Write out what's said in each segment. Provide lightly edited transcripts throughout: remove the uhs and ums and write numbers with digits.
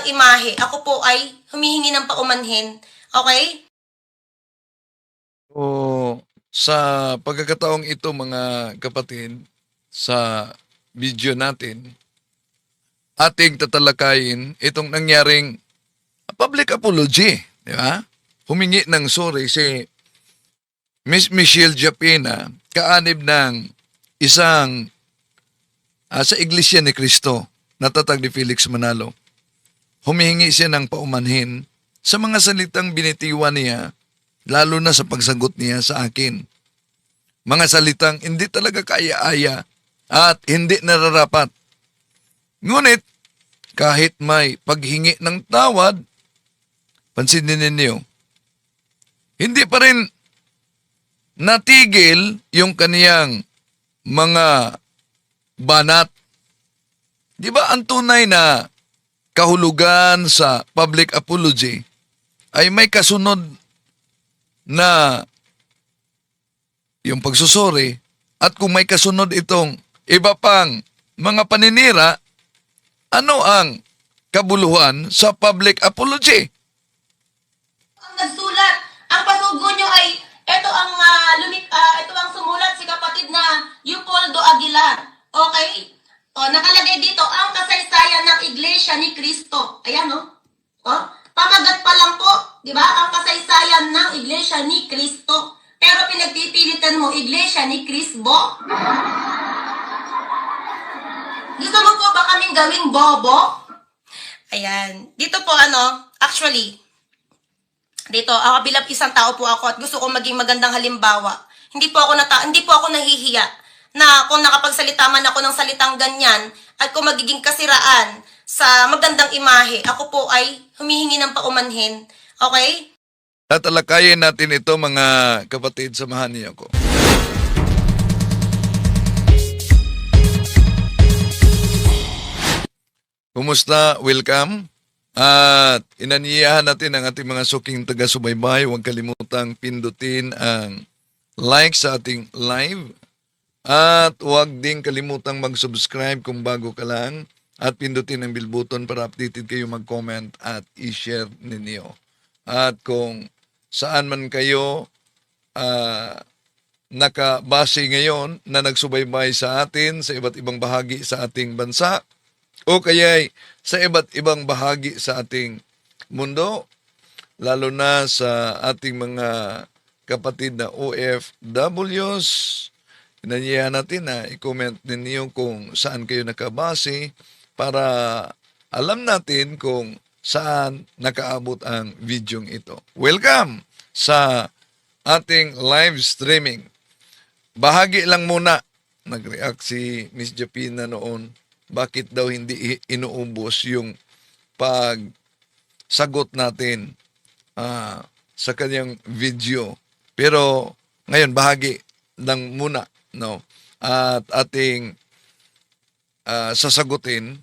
magandang imahe, ako po ay humihingi ng paumanhin. Okay? O sa pagkakataong ito mga kapatid, sa video natin, ating tatalakayin itong nangyaring public apology, di ba? Humingi ng sorry si Miss Michelle Japena, kaanib ng isang sa Iglesia ni Cristo, natatag ni Felix Manalo. Humihingi siya ng paumanhin sa mga salitang binitiwan niya, lalo na sa pagsagot niya sa akin. Mga salitang hindi talaga kaya-aya at hindi nararapat. Ngunit, kahit may paghingi ng tawad, pansinin ninyo, hindi pa rin natigil yung kaniyang mga banat. Di ba ang tunay na kahulugan sa public apology ay may kasunod na yung pagsusuri, at kung may kasunod itong iba pang mga paninira, ano ang kabuluhan sa public apology? Ang nagsulat, ang pasugo nyo ay, ito ang sumulat si kapatid na Leopoldo Aguilar. Okay? O, nakalagay dito, ang kasaysayan ng Iglesia ni Cristo. Ayan, o. O, pamagat pa lang po, di ba? Ang kasaysayan ng Iglesia ni Cristo. Pero pinagpipilitan mo, Iglesia ni Crisbo. Gusto mo po ba kaming gawing bobo? Ayan. Dito po, actually, dito, ako bilang isang tao po ako at gusto kong maging magandang halimbawa. Hindi po ako nahihiya na kung nakapagsalita man ako ng salitang ganyan at kung magiging kasiraan sa magandang imahe, ako po ay humihingi ng paumanhin. Okay? Tatalakayin natin ito mga kapatid, samahan niyo ako. Kumusta? Welcome. At inaniyahan natin ang ating mga suking taga-subaybay. Huwag kalimutang pindutin ang like sa ating live. At huwag din kalimutang mag-subscribe kung bago ka lang. At pindutin ang bell button para updated kayo mag-comment at i-share ninyo. At kung saan man kayo nakabase ngayon na nagsubaybay sa atin sa iba't ibang bahagi sa ating bansa, o kaya sa iba't ibang bahagi sa ating mundo, lalo na sa ating mga kapatid na OFWs, inanyayahan natin na i-comment ninyo kung saan kayo nakabase para alam natin kung saan nakaabot ang videong ito. Welcome sa ating live streaming. Bahagi lang muna, nag-react si Miss Japina noon, bakit daw hindi inuubos yung pagsagot natin sa kanyang video. Pero ngayon bahagi lang muna, no? At ating sasagutin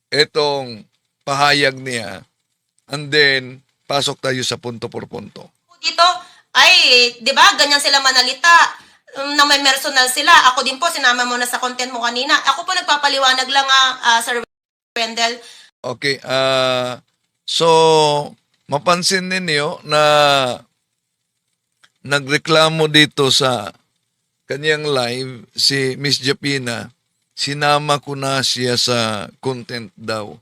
itong pahayag niya, and then pasok tayo sa punto por punto. Dito, ay, di ba, ganyan sila manalita. Na may personal sila. Ako din po, sinama mo na sa content mo kanina. Ako po nagpapaliwanag lang, Sir Wendell. Okay, so mapansin ninyo na nagreklamo dito sa kanyang live si Miss Japina, sinama ko na siya sa content daw.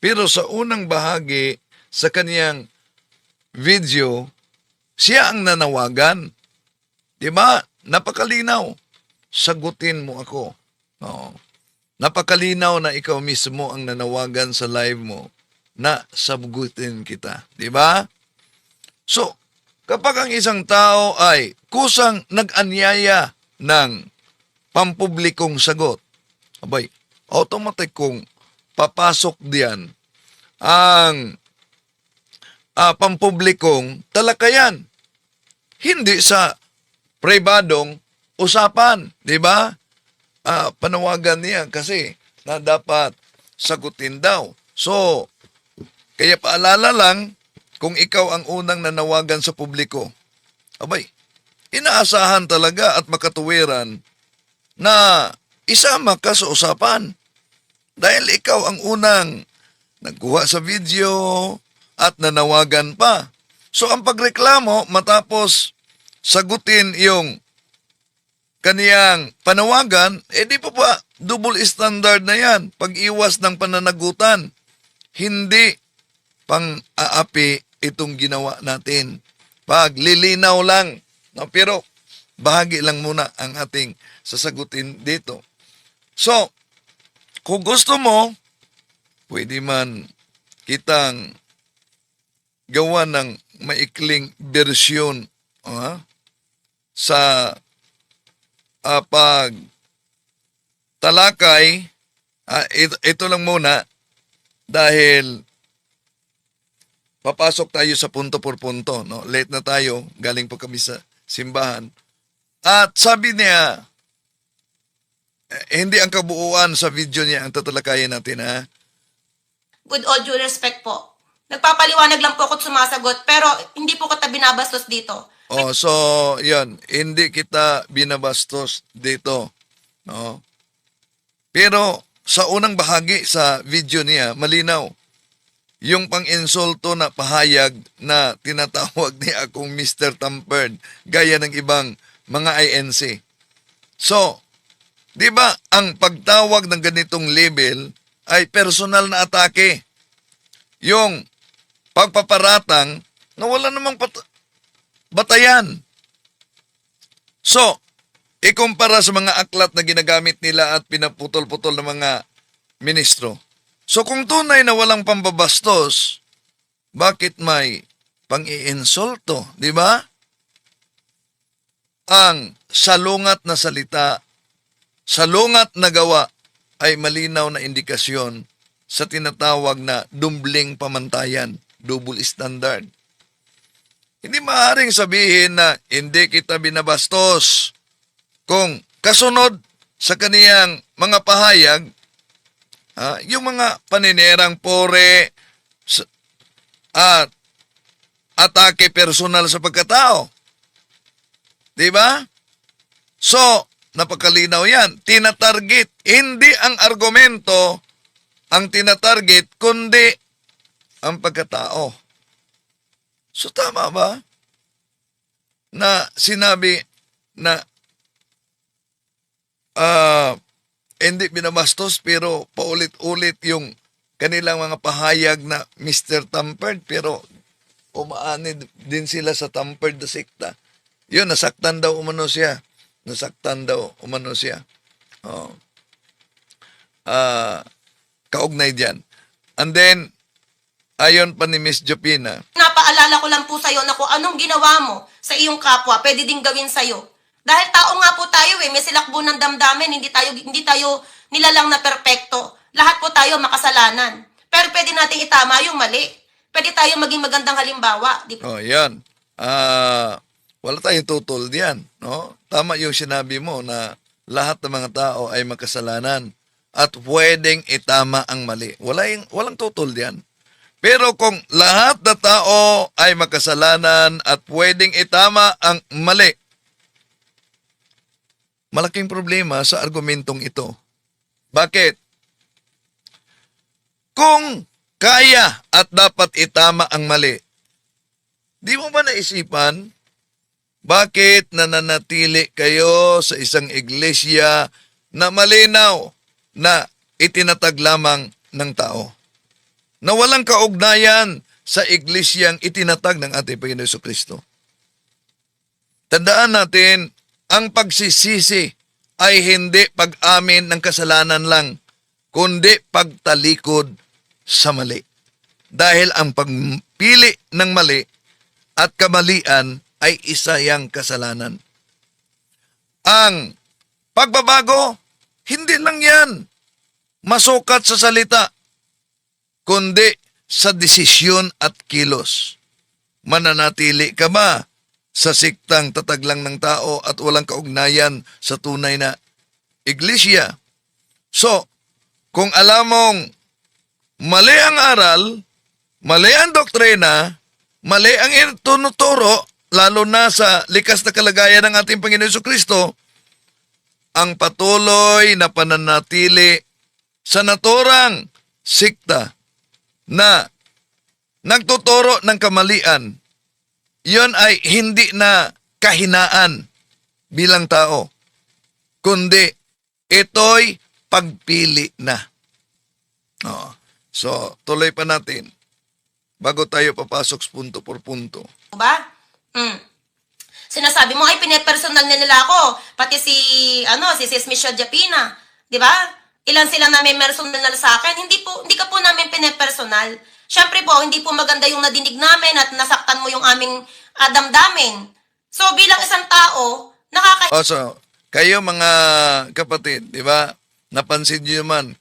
Pero sa unang bahagi sa kanyang video, siya ang nanawagan. Diba? Napakalinaw. Sagutin mo ako. Oo. Napakalinaw na ikaw mismo ang nanawagan sa live mo na sagutin kita. Diba? So, kapag ang isang tao ay kusang nag-anyaya ng pampublikong sagot, abay, automatic kung papasok diyan ang pampublikong talakayan. Hindi sa pribadong usapan, di ba? Panawagan niya kasi na dapat sagutin daw. So, kaya paalala lang, kung ikaw ang unang nanawagan sa publiko, abay, inaasahan talaga at makatuwiran na isama ka sa usapan. Dahil ikaw ang unang nagkuha sa video, at nanawagan pa. So ang pagreklamo matapos sagutin yung kaniyang panawagan, di pa ba double standard na yan? Pag-iwas ng pananagutan, hindi pang-aapi itong ginawa natin. Paglilinaw lang. No, pero bahagi lang muna ang ating sasagutin dito. So, kung gusto mo, pwede man kitang gawa ng maikling bersyon sa pag talakay. Ito lang muna dahil papasok tayo sa punto por punto. No? Late na tayo, galing pa kami sa simbahan. At sabi niya, hindi ang kabuuan sa video niya ang tatalakayin natin, ha? With all due respect po. Nagpapaliwanag lang po ako at sumasagot, pero hindi po kita binabastos dito. Oh, so, yan. Hindi kita binabastos dito. No? Pero, sa unang bahagi sa video niya, malinaw. Yung pang-insulto na pahayag na tinatawag niya akong Mr. Tampered, gaya ng ibang mga INC. So, di ba, ang pagtawag ng ganitong label ay personal na atake. Yung pagpaparatang na wala namang batayan. So, ikumpara sa mga aklat na ginagamit nila at pinaputol-putol ng mga ministro. So, kung tunay na walang pambabastos, bakit may pang-iinsulto, di ba? Ang salungat na salita, salungat na gawa ay malinaw na indikasyon sa tinatawag na dumbling pamantayan, double standard. Hindi maaaring sabihin na hindi kita binabastos kung kasunod sa kaniyang mga pahayag, yung mga paninerang pore at atake personal sa pagkatao. Diba? So, napakalinaw yan. Tinatarget. Hindi ang argumento ang tinatarget, kundi ang pagkatao. So, tama ba? Na sinabi na hindi binabastos pero paulit-ulit yung kanilang mga pahayag na Mr. Tampered pero umaanid din sila sa Tampered na sekta. Yun, nasaktan daw umano siya. Nasaktan daw umano siya. Oh. Kaugnay dyan. And then, ayon pa ni Miss Jopina, Napaalala ko lang po sa'yo na kung anong ginawa mo sa iyong kapwa, pwede din gawin sa'yo. Dahil tao nga po tayo may silakbo ng damdamin, hindi tayo nilalang na perpekto. Lahat po tayo makasalanan. Pero pwede nating itama yung mali. Pwede tayo maging magandang halimbawa. Di ba? oh, yan. Wala tayong tutol diyan, no? Tama yung sinabi mo na lahat ng mga tao ay makasalanan at pwedeng itama ang mali. Walang tutol diyan. Pero kung lahat na tao ay makasalanan at pwedeng itama ang mali, malaking problema sa argumentong ito. Bakit? Kung kaya at dapat itama ang mali, di mo ba naisipan bakit nananatili kayo sa isang iglesia na malinaw na itinatag lamang ng tao? Na walang kaugnayan sa iglesyang itinatag ng ating Panginoon Jesucristo. Tandaan natin, ang pagsisisi ay hindi pag-amin ng kasalanan lang, kundi pagtalikod sa mali. Dahil ang pagpili ng mali at kamalian ay isa yang kasalanan. Ang pagbabago, hindi lang yan masukat sa salita, kundi sa desisyon at kilos. Mananatili ka ba sa siktang tataglang ng tao at walang kaugnayan sa tunay na iglesia? So, kung alam mong mali ang aral, mali ang doktrina, mali ang itunuturo, lalo na sa likas na kalagayan ng ating Panginoon Jesucristo, ang patuloy na pananatili sa naturang sikta na nagtuturo ng kamalian, yon ay hindi na kahinaan bilang tao, kundi ito'y pagpili na. Oh. So, tuloy pa natin bago tayo papasok sa punto por punto. Ba? Sinasabi mo ay pinepersonal na nila ako, pati si Sis Michelle Japina, 'di ba? Ilan sila na may personal sa akin, hindi ka po namin pinepersonal. Syempre po, hindi po maganda yung nadinig namin at nasaktan mo yung aming damdamin. So bilang isang tao, So, kayo mga kapatid, 'di ba? Napansin niyo man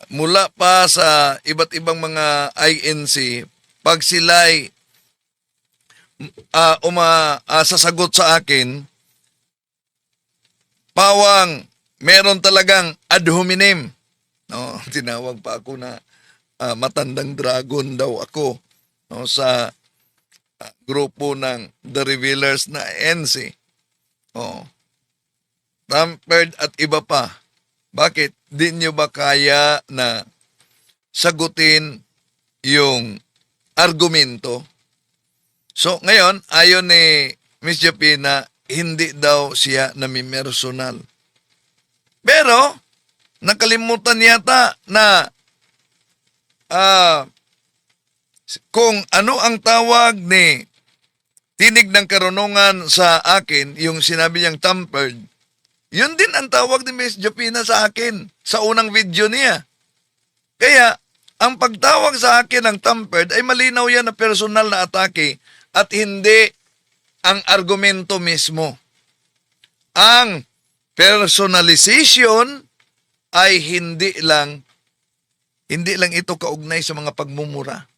mula pa sa iba't ibang mga INC, pag sila'y sasagot sa akin, pawang meron talagang ad hominem. No, tinawag pa ako na matandang dragon daw ako, no, sa grupo ng The Revealers na NC. Oh. Tampered at iba pa. Bakit? Di nyo ba kaya na sagutin yung argumento? So, ngayon, ayon ni Miss Japina, hindi daw siya namimersonal. Pero, nakalimutan yata na kung ano ang tawag ni Tinig ng Karunungan sa akin, yung sinabi niyang tampered, yun din ang tawag ni Miss Japina sa akin sa unang video niya. Kaya, ang pagtawag sa akin ng tampered ay malinaw yan na personal na atake at hindi ang argumento mismo. Ang personalization ay hindi lang ito kaugnay sa mga pagmumura.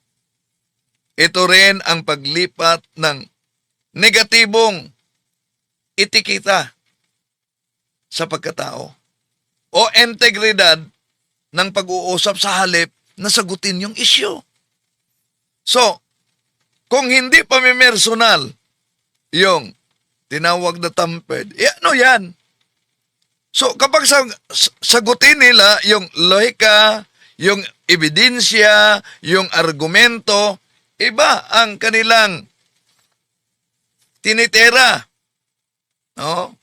Ito rin ang paglipat ng negatibong etiketa sa pagkatao o integridad ng pag-uusap sa halip na sagutin yung issue. So, kung hindi pa may personal yung tinawag na tampered, ano yan? So, kapag sagutin nila yung lohika, yung ebidensya, yung argumento, iba ang kanilang tinitera. No?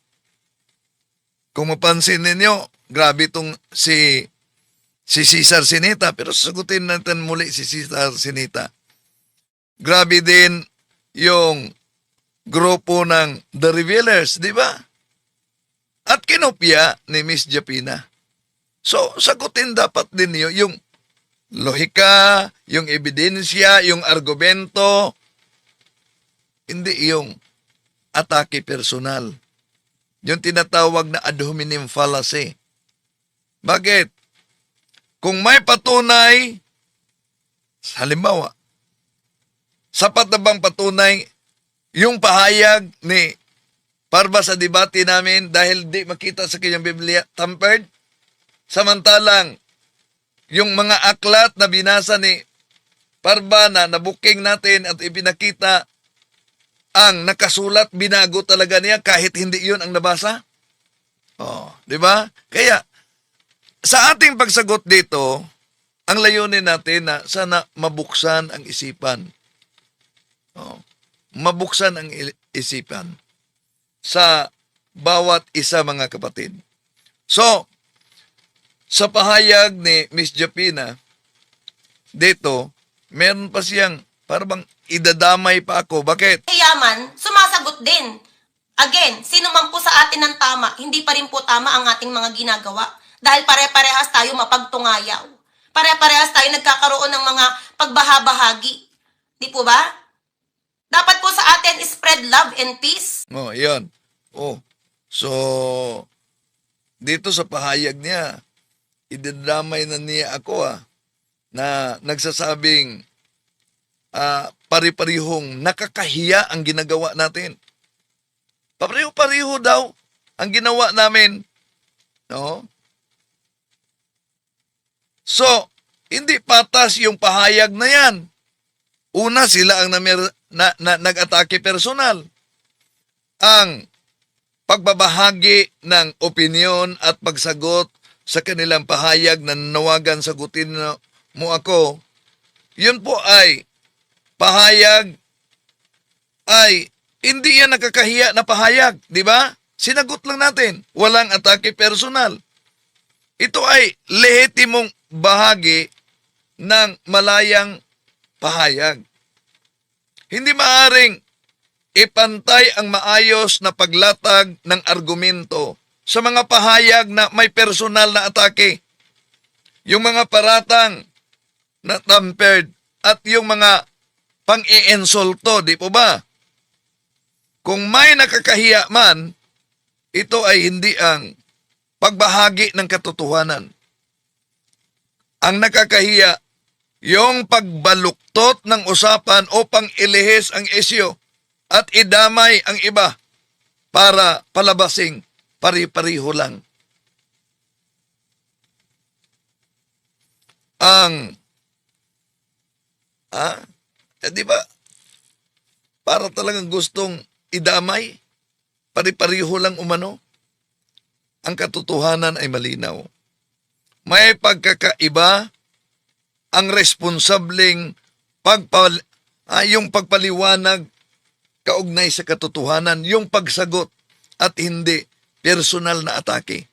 Kung mapansin ninyo, grabe itong si Cesar Sinita, pero sagutin natin muli si Cesar Sinita. Grabe din yung grupo ng The Revealers, di ba? At kinopya ni Miss Japina. So, sagutin dapat din niyo yung lohika, yung ebidensya, yung argumento, hindi yung atake personal. Yung tinatawag na ad hominem fallacy. Bakit? Kung may patunay, halimbawa, sapat na bang patunay yung pahayag ni Parva sa debate namin dahil di makita sa kanyang Biblia, tampered? Samantalang, yung mga aklat na binasa ni Parva na nabuking natin at ipinakita, ang nakasulat, binago talaga niya kahit hindi yun ang nabasa. Oh, di ba? Kaya, sa ating pagsagot dito, ang layunin natin na sana mabuksan ang isipan. Oh, mabuksan ang isipan sa bawat isa mga kapatid. So, sa pahayag ni Miss Japina, dito, meron pa siyang parang idadamay pa ako. Bakit? yaman, sumasagot din. Again, sino man po sa atin ng tama, hindi pa rin po tama ang ating mga ginagawa. Dahil pare-parehas tayo mapagtungayaw. Pare-parehas tayo nagkakaroon ng mga pagbahabahagi. Di po ba? Dapat po sa atin spread love and peace. Oh, yun. Oh. So, dito sa pahayag niya, idadamay na niya ako na nagsasabing pari-parihong nakakahiya ang ginagawa natin. Pareho-pareho daw ang ginawa namin. No? So, hindi patas yung pahayag na yan. Una, sila ang nag-atake personal. Ang pagbabahagi ng opinion at pagsagot sa kanilang pahayag na nawagan sagutin mo ako, yun po ay pahayag, ay hindi yan nakakahiya na pahayag, di ba? Sinagot lang natin, walang atake personal. Ito ay lehitimong bahagi ng malayang pahayag. Hindi maaring ipantay ang maayos na paglatag ng argumento sa mga pahayag na may personal na atake. Yung mga paratang na tampered at yung mga pang-iinsulto, di po ba? Kung may nakakahiya man, ito ay hindi ang pagbahagi ng katotohanan. Ang nakakahiya, yung pagbaluktot ng usapan o pang-ilihis ang isyo at idamay ang iba para palabasing pari-pariho lang. Di ba? Para talagang gustong idamay, pari-pariho lang umano. Ang katotohanan ay malinaw. May pagkakaiba ang responsableng yung pagpaliwanag kaugnay sa katotohanan, yung pagsagot at hindi personal na atake.